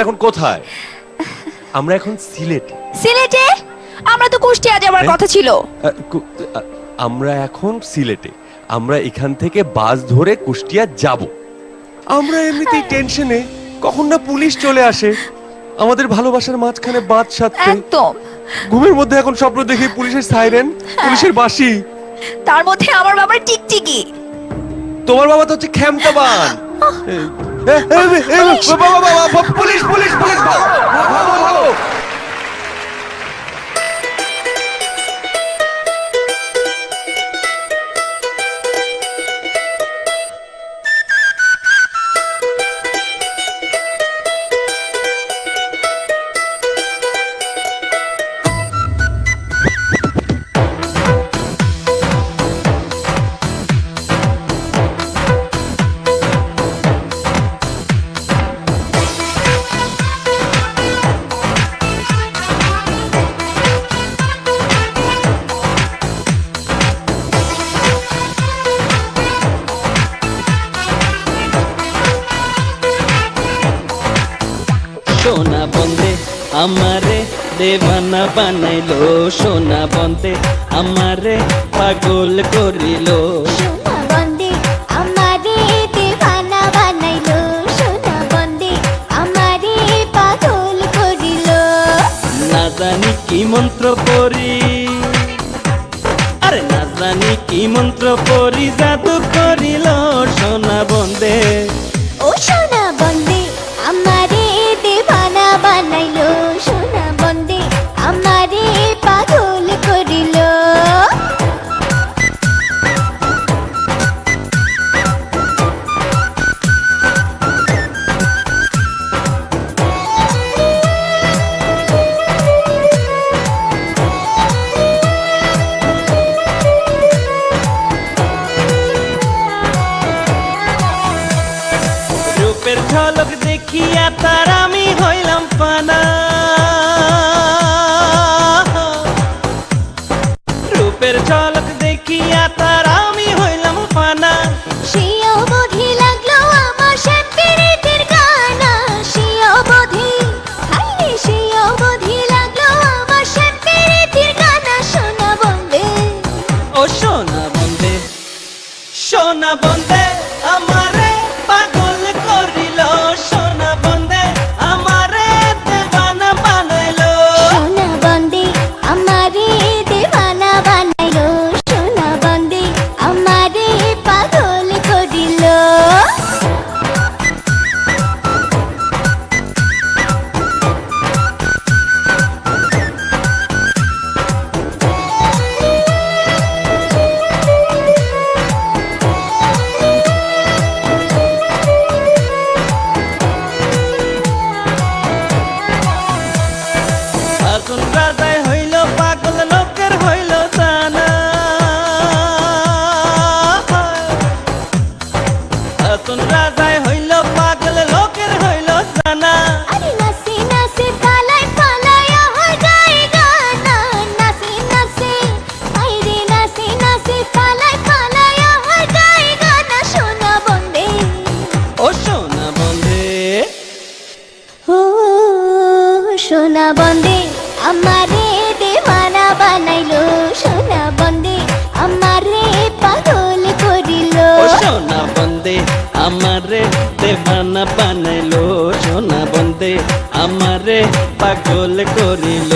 এখন কোথায়? আমরা এখন সিলেটে। সিলেটে? আমরা তো কুষ্টিয়া যাওয়ার কথা ছিল। আমরা এখন সিলেটে, আমরা এখান থেকে বাস ধরে কুষ্টিয়া যাব। আমরা এমনিতেই টেনশনে, কখন না পুলিশ চলে আসে। আমাদের ভালোবাসার মাঝখানে বাদ সাধতে একদম। ঘুমের মধ্যে এখন স্বপ্ন দেখি পুলিশের সাইরেন, পুলিশের বাঁশি, তার মধ্যে আমার বাবার টিকটিকি। তোমার বাবা তো হচ্ছে খ্যামটাবান। পুলিশ পুলিশ পুলিশ, ভাগো ভাগো ভাগো। সোনা বন্দে আমারে দেওয়ানা বানাইলো, সোনা বন্দে আমারে পাগল করিল। সোনা বন্দে আমারে দেওয়ানা বানাইলো, সোনা বন্দে আমারে পাগল করিল। না জানি কি মন্ত্র পড়ি, আরে না জানি কি মন্ত্র পড়ি জাদু করিল। সোনা বন্দে ও সোনা বন্দে আমারে দেওয়ানা বানাইলো, সোনা বন্দে আমারে পাগল করিল। রূপের ঝলক দেখিয়া তার আমি হইলাম পানা, রূপের ঝলক দেখিয়া তার আমি হইলাম পানা। সেও বোধি লাগলো আমার শান্তির গানা, সেও বোধি হাইরে, সেও বোধি লাগলো আমার শান্তির গানা। সোনা বন্দে ও সোনা বন্দে, সোনা বন্দে আমারে পাগল করিল। সোনা বন্দে আমারে দেওয়ানা বানাইলো, সোনা বন্দে আমারে দেওয়ানা বানাইলো, সোনা বন্দে আমারে পাগল করিল। আসুন রাজায় হইল পাগল, লোকের হইল জানা। আসুন রাজায় হইল পাগল, লোকের হইল জানা। আরে নাচে নাচে পালায় পালায় হয়ে যায় গানা, নাচে নাচে হাইরে, নাচে নাচে পালায় পালায় হয়ে যায় গানা। সোনা বন্দে ও সোনা বন্দে, ও সোনা বন্দে আমারে দেওয়ানা বানাইলো, সোনা বন্দে আমারে পাগল করিল। ও সোনা বন্দে আমারে দেওয়ানা বানাইলো, সোনা বন্দে আমারে পাগল করিল।